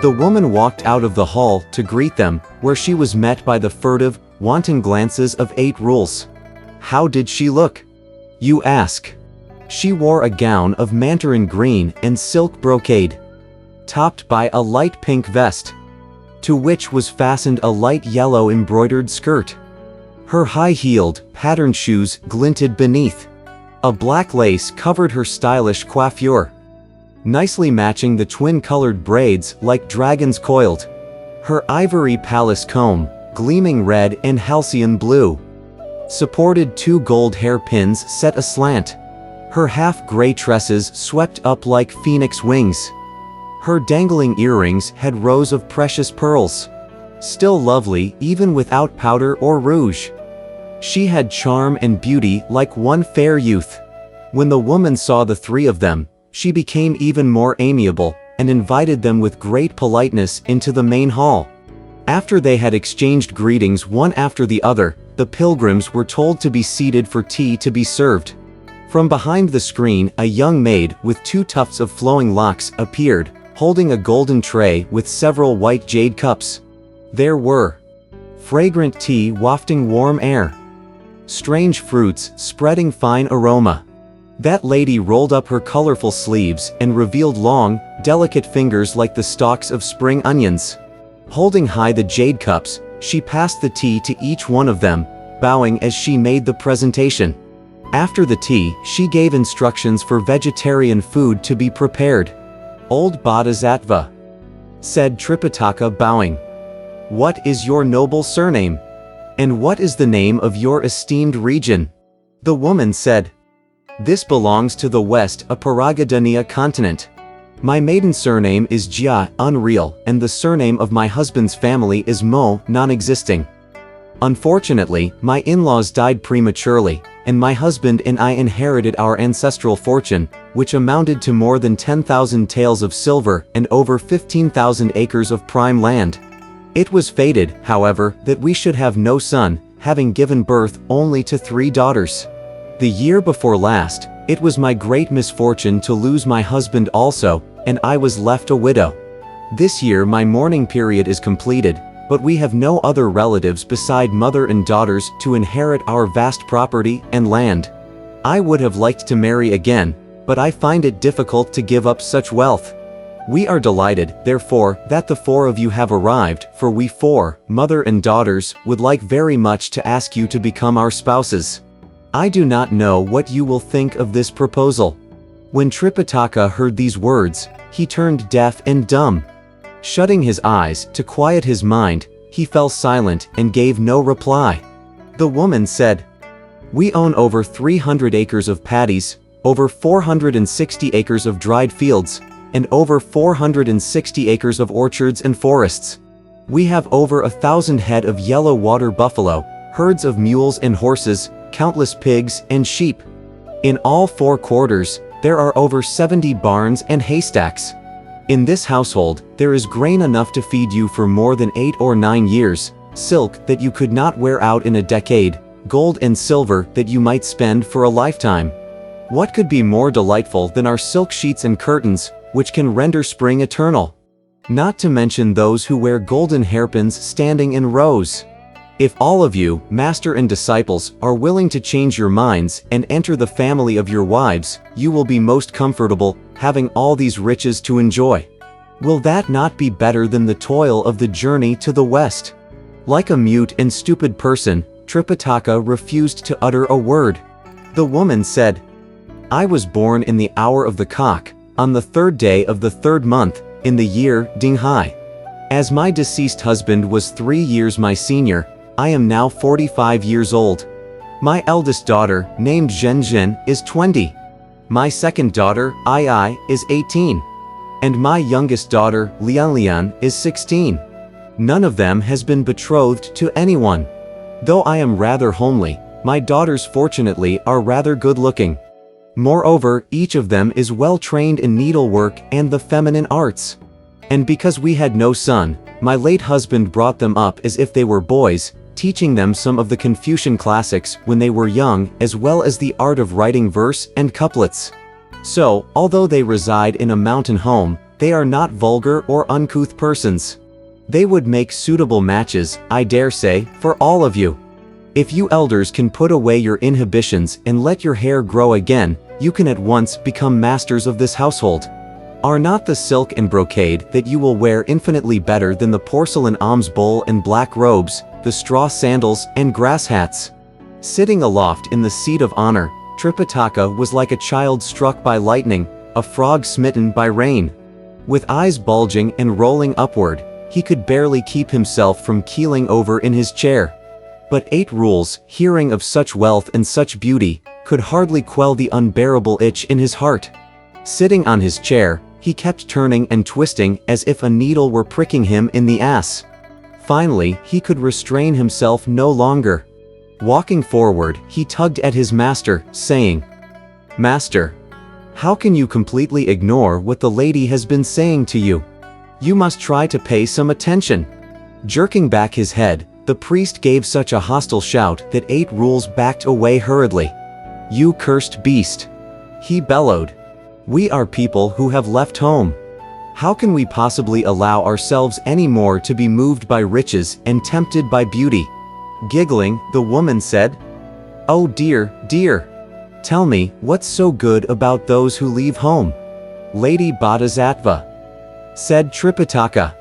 The woman walked out of the hall to greet them, where she was met by the furtive, wanton glances of 8 rules. How did she look? You ask. She wore a gown of mandarin green and silk brocade, topped by a light pink vest, to which was fastened a light yellow embroidered skirt. Her high-heeled, patterned shoes glinted beneath. A black lace covered her stylish coiffure, nicely matching the twin-colored braids like dragons coiled. Her ivory palace comb, gleaming red and halcyon blue, supported 2 gold hairpins set aslant. Her half-gray tresses swept up like phoenix wings. Her dangling earrings had rows of precious pearls, still lovely even without powder or rouge. She had charm and beauty like one fair youth. When the woman saw the 3 of them, she became even more amiable, and invited them with great politeness into the main hall. After they had exchanged greetings one after the other, the pilgrims were told to be seated for tea to be served. From behind the screen, a young maid with 2 tufts of flowing locks appeared, holding a golden tray with several white jade cups. There were fragrant tea wafting warm air, strange fruits spreading fine aroma. That lady rolled up her colorful sleeves and revealed long, delicate fingers like the stalks of spring onions. Holding high the jade cups, she passed the tea to each one of them, bowing as she made the presentation. After the tea, she gave instructions for vegetarian food to be prepared. "Old Bodhisattva," said Tripitaka, bowing. "What is your noble surname? And what is the name of your esteemed region?" The woman said, "This belongs to the West Aparagadaniya continent. My maiden surname is Jia, unreal, and the surname of my husband's family is Mo, non-existing. Unfortunately, my in-laws died prematurely, and my husband and I inherited our ancestral fortune, which amounted to more than 10,000 taels of silver and over 15,000 acres of prime land. It was fated, however, that we should have no son, having given birth only to 3 daughters. The year before last, it was my great misfortune to lose my husband also, and I was left a widow. This year my mourning period is completed, but we have no other relatives beside mother and daughters to inherit our vast property and land. I would have liked to marry again, but I find it difficult to give up such wealth. We are delighted, therefore, that the 4 of you have arrived, for we 4, mother and daughters, would like very much to ask you to become our spouses. I do not know what you will think of this proposal." When Tripitaka heard these words, he turned deaf and dumb. Shutting his eyes to quiet his mind, he fell silent and gave no reply. The woman said, "We own over 300 acres of paddies, over 460 acres of dried fields, and over 460 acres of orchards and forests. We have over 1,000 head of yellow water buffalo, herds of mules and horses, countless pigs and sheep. In all 4 quarters, there are over 70 barns and haystacks. In this household, there is grain enough to feed you for more than 8 or 9 years, silk that you could not wear out in a decade, gold and silver that you might spend for a lifetime. What could be more delightful than our silk sheets and curtains, which can render spring eternal? Not to mention those who wear golden hairpins standing in rows. If all of you, master and disciples, are willing to change your minds and enter the family of your wives, you will be most comfortable, having all these riches to enjoy. Will that not be better than the toil of the journey to the West?" Like a mute and stupid person, Tripitaka refused to utter a word. The woman said, "I was born in the hour of the cock, on the 3rd day of the 3rd month, in the year Dinghai. As my deceased husband was 3 years my senior, I am now 45 years old. My eldest daughter, named Zhenzhen, is 20. My second daughter, Ai, is 18. And my youngest daughter, Lianlian, is 16. None of them has been betrothed to anyone. Though I am rather homely, my daughters fortunately are rather good-looking. Moreover, each of them is well trained in needlework and the feminine arts. And because we had no son, my late husband brought them up as if they were boys, teaching them some of the Confucian classics when they were young, as well as the art of writing verse and couplets. So, although they reside in a mountain home, They are not vulgar or uncouth persons. They would make suitable matches, I dare say, for all of you. If you elders can put away your inhibitions and let your hair grow again, you can at once become masters of this household. Are not the silk and brocade that you will wear infinitely better than the porcelain alms bowl and black robes, the straw sandals and grass hats? Sitting aloft in the seat of honor, Tripitaka was like a child struck by lightning, a frog smitten by rain. With eyes bulging and rolling upward, he could barely keep himself from keeling over in his chair. But 8 Rules, hearing of such wealth and such beauty, could hardly quell the unbearable itch in his heart. Sitting on his chair, he kept turning and twisting as if a needle were pricking him in the ass. Finally, he could restrain himself no longer. Walking forward, he tugged at his master, saying, "Master, how can you completely ignore what the lady has been saying to you? You must try to pay some attention." Jerking back his head, the priest gave such a hostile shout that 8 Rules backed away hurriedly. "You cursed beast!" he bellowed. "We are people who have left home. How can we possibly allow ourselves any more to be moved by riches and tempted by beauty?" Giggling, the woman said, "Oh dear, dear. Tell me, what's so good about those who leave home?" "Lady Bodhisattva," said Tripitaka,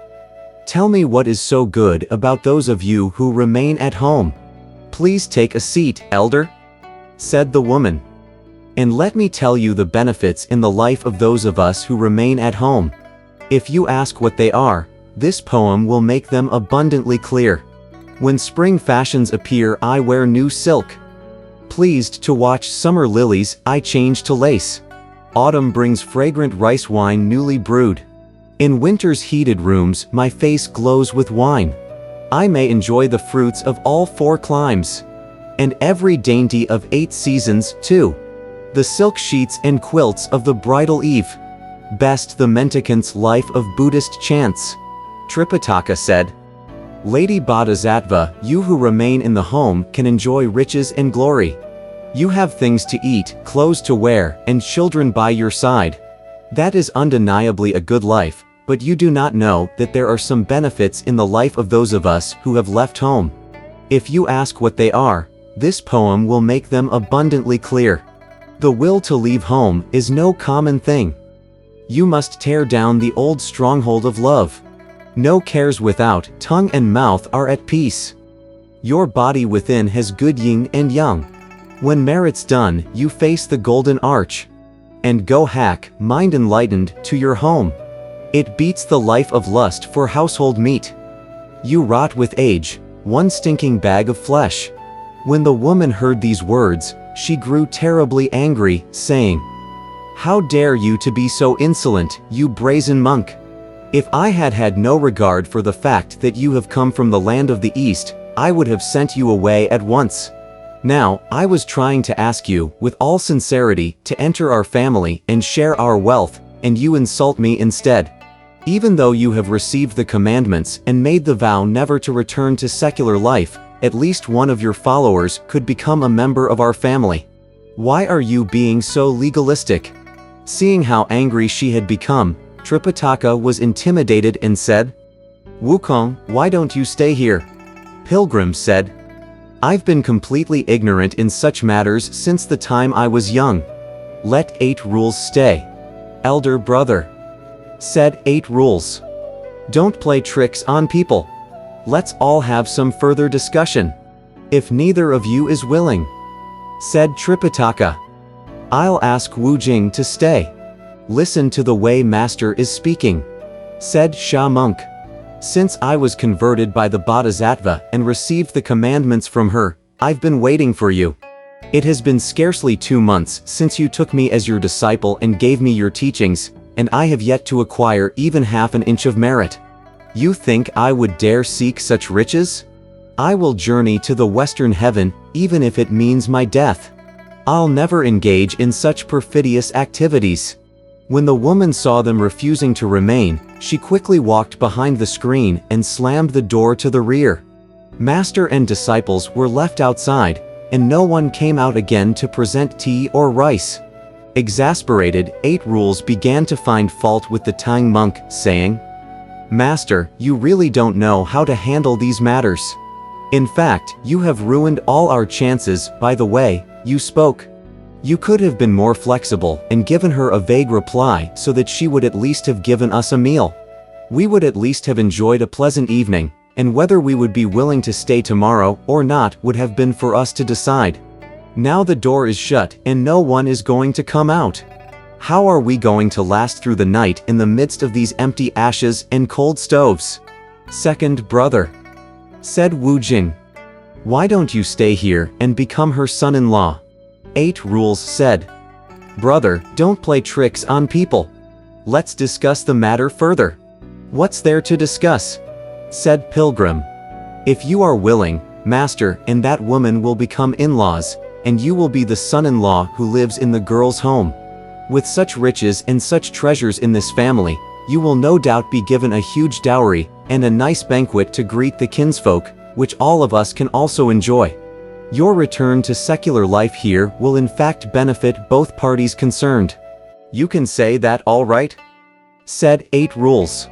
"tell me what is so good about those of you who remain at home." "Please take a seat, elder," said the woman, "and let me tell you the benefits in the life of those of us who remain at home. If you ask what they are, this poem will make them abundantly clear. When spring fashions appear, I wear new silk. Pleased to watch summer lilies, I change to lace. Autumn brings fragrant rice wine newly brewed. In winter's heated rooms, my face glows with wine. I may enjoy the fruits of all 4 climes, and every dainty of 8 seasons, too. The silk sheets and quilts of the bridal eve. Best the mendicant's life of Buddhist chants." Tripitaka said, "Lady Bodhisattva, you who remain in the home can enjoy riches and glory. You have things to eat, clothes to wear, and children by your side. That is undeniably a good life, but you do not know that there are some benefits in the life of those of us who have left home. If you ask what they are, this poem will make them abundantly clear. The will to leave home is no common thing. You must tear down the old stronghold of love. No cares without, tongue and mouth are at peace. Your body within has good yin and yang. When merit's done, you face the golden arch. And go hack, mind enlightened, to your home. It beats the life of lust for household meat. You rot with age, one stinking bag of flesh." When the woman heard these words, she grew terribly angry, saying, "How dare you to be so insolent, you brazen monk? If I had had no regard for the fact that you have come from the land of the East, I would have sent you away at once. Now, I was trying to ask you, with all sincerity, to enter our family and share our wealth, and you insult me instead. Even though you have received the commandments and made the vow never to return to secular life, at least one of your followers could become a member of our family. Why are you being so legalistic?" Seeing how angry she had become, Tripitaka was intimidated and said, "Wukong, why don't you stay here?" Pilgrim said, "I've been completely ignorant in such matters since the time I was young. Let 8 Rules stay." "Elder brother," said 8 Rules, "don't play tricks on people. Let's all have some further discussion. If neither of you is willing," said Tripitaka, "I'll ask Wu Jing to stay." "Listen to the way master is speaking," said Sha Monk. "Since I was converted by the Bodhisattva and received the commandments from her, I've been waiting for you. It has been scarcely 2 months since you took me as your disciple and gave me your teachings, and I have yet to acquire even half an inch of merit. You think I would dare seek such riches? I will journey to the western heaven, even if it means my death. I'll never engage in such perfidious activities." When the woman saw them refusing to remain, she quickly walked behind the screen and slammed the door to the rear. Master and disciples were left outside, and no one came out again to present tea or rice. Exasperated, 8 Rules began to find fault with the Tang monk, saying, "Master, you really don't know how to handle these matters. In fact, you have ruined all our chances. By the way, you spoke. You could have been more flexible and given her a vague reply so that she would at least have given us a meal. We would at least have enjoyed a pleasant evening, and whether we would be willing to stay tomorrow or not would have been for us to decide. Now the door is shut and no one is going to come out. How are we going to last through the night in the midst of these empty ashes and cold stoves?" "Second brother," said Wu Jing, "why don't you stay here and become her son-in-law?" 8 Rules said, "Brother, don't play tricks on people. Let's discuss the matter further." "What's there to discuss?" said Pilgrim. "If you are willing, Master and that woman will become in-laws, and you will be the son-in-law who lives in the girl's home. With such riches and such treasures in this family, you will no doubt be given a huge dowry and a nice banquet to greet the kinsfolk, which all of us can also enjoy. Your return to secular life here will in fact benefit both parties concerned." "You can say that all right," said 8 Rules.